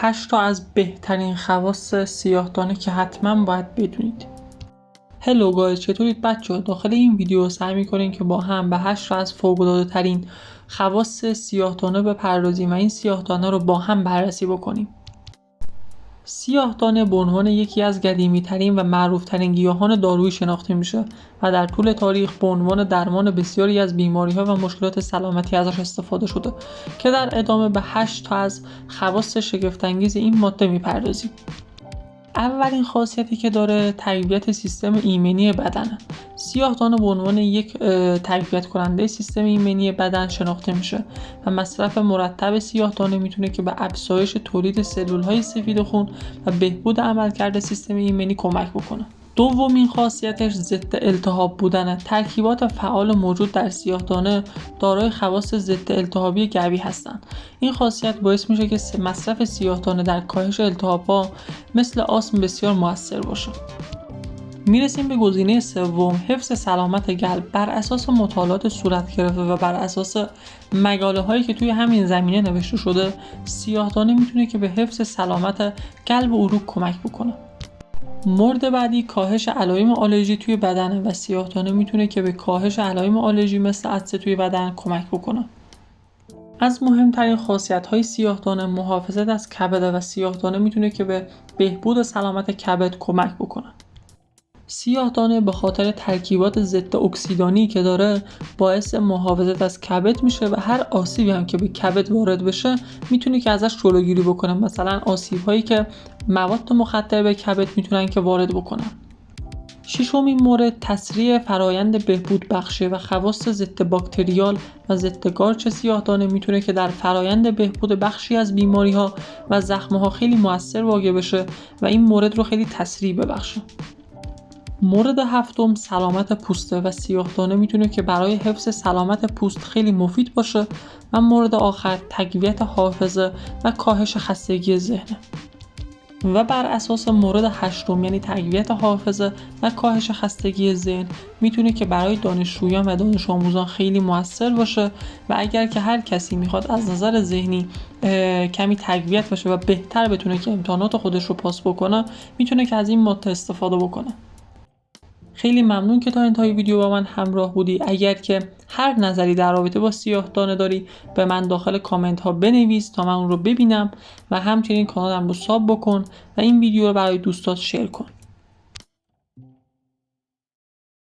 8 تا از بهترین خواص سیاه‌دانه که حتما باید بدونید. هلو گایز، چطورید بچه‌ها؟ داخل این ویدیو سعی می‌کنیم که با هم به 8 تا از فوق‌العاده‌ترین خواص سیاه‌دانه بپردازیم و این سیاه‌دانه رو با هم بررسی بکنیم. سیاه‌دانه به عنوان یکی از قدیمی‌ترین و معروف‌ترین گیاهان دارویی شناخته میشه و در طول تاریخ به عنوان درمان بسیاری از بیماری‌ها و مشکلات سلامتی ازش استفاده شده که در ادامه به 8 تا از خواص شگفت‌انگیز این ماده می‌پردازیم. اولین خاصیتی که داره تقویت سیستم ایمنی بدنه. سیاه‌دانه به عنوان یک تقویت کننده سیستم ایمنی بدن شناخته میشه و مصرف مرتب سیاه‌دانه میتونه که به افزایش تولید سلول‌های سفید خون و بهبود عملکرد سیستم ایمنی کمک بکنه. دومین خاصیتش ضد التهاب بودنه. ترکیبات فعال موجود در سیاه‌دانه دارای خواص ضد التهابی قوی هستند. این خاصیت باعث میشه که مصرف سیاه‌دانه در کاهش التهاب‌ها مثل آسم بسیار موثر باشه. میرسیم به گزینه سوم، حفظ سلامت قلب. بر اساس مطالعات صورت گرفته و بر اساس مقاله هایی که توی همین زمینه نوشته شده، سیاه‌دانه میتونه که به حفظ سلامت قلب و عروق کمک بکنه. مورد بعدی کاهش علائم آلرژی توی بدن و سیاه‌دانه میتونه که به کاهش علائم آلرژی مثل عطسه توی بدن کمک بکنه. از مهمترین خاصیت‌های سیاه‌دانه محافظت از کبد و سیاه‌دانه میتونه که به بهبود سلامت کبد کمک بکنه. سیاه‌دانه به خاطر ترکیبات ضد اکسیدانی که داره باعث محافظت از کبد میشه و هر آسیبی هم که به کبد وارد بشه میتونه که ازش جلوگیری بکنه. مثلا آسیب‌هایی که مواد مخدر به کبد میتونن که وارد بکنن. ششمین مورد تسریع فرایند بهبود بخشی و خواص ضد باکتریال و ضد قارچ سیاه‌دانه میتونه که در فرایند بهبود بخشی از بیماری‌ها و زخم‌ها خیلی مؤثر واقع بشه و این مورد رو خیلی تسریع ببخشه. مورد هفتم سلامت پوسته و سیاه‌دانه میتونه که برای حفظ سلامت پوست خیلی مفید باشه و مورد آخر تقویت حافظه و کاهش خستگی ذهن. و بر اساس مورد هشتم یعنی تقویت حافظه و کاهش خستگی ذهن میتونه که برای دانشجویان و دانش آموزان خیلی موثر باشه و اگر که هر کسی میخواد از نظر ذهنی کمی تقویت بشه و بهتر بتونه که امتحانات خودش رو پاس بکنه میتونه که از این ماده استفاده بکنه. خیلی ممنون که تا انتهای ویدیو با من همراه بودی. اگر که هر نظری در رابطه با سیاه‌دانه داری به من داخل کامنت ها بنویس تا من اون رو ببینم و همچنین کانالم رو ساب بکن و این ویدیو رو برای دوستات شیر کن.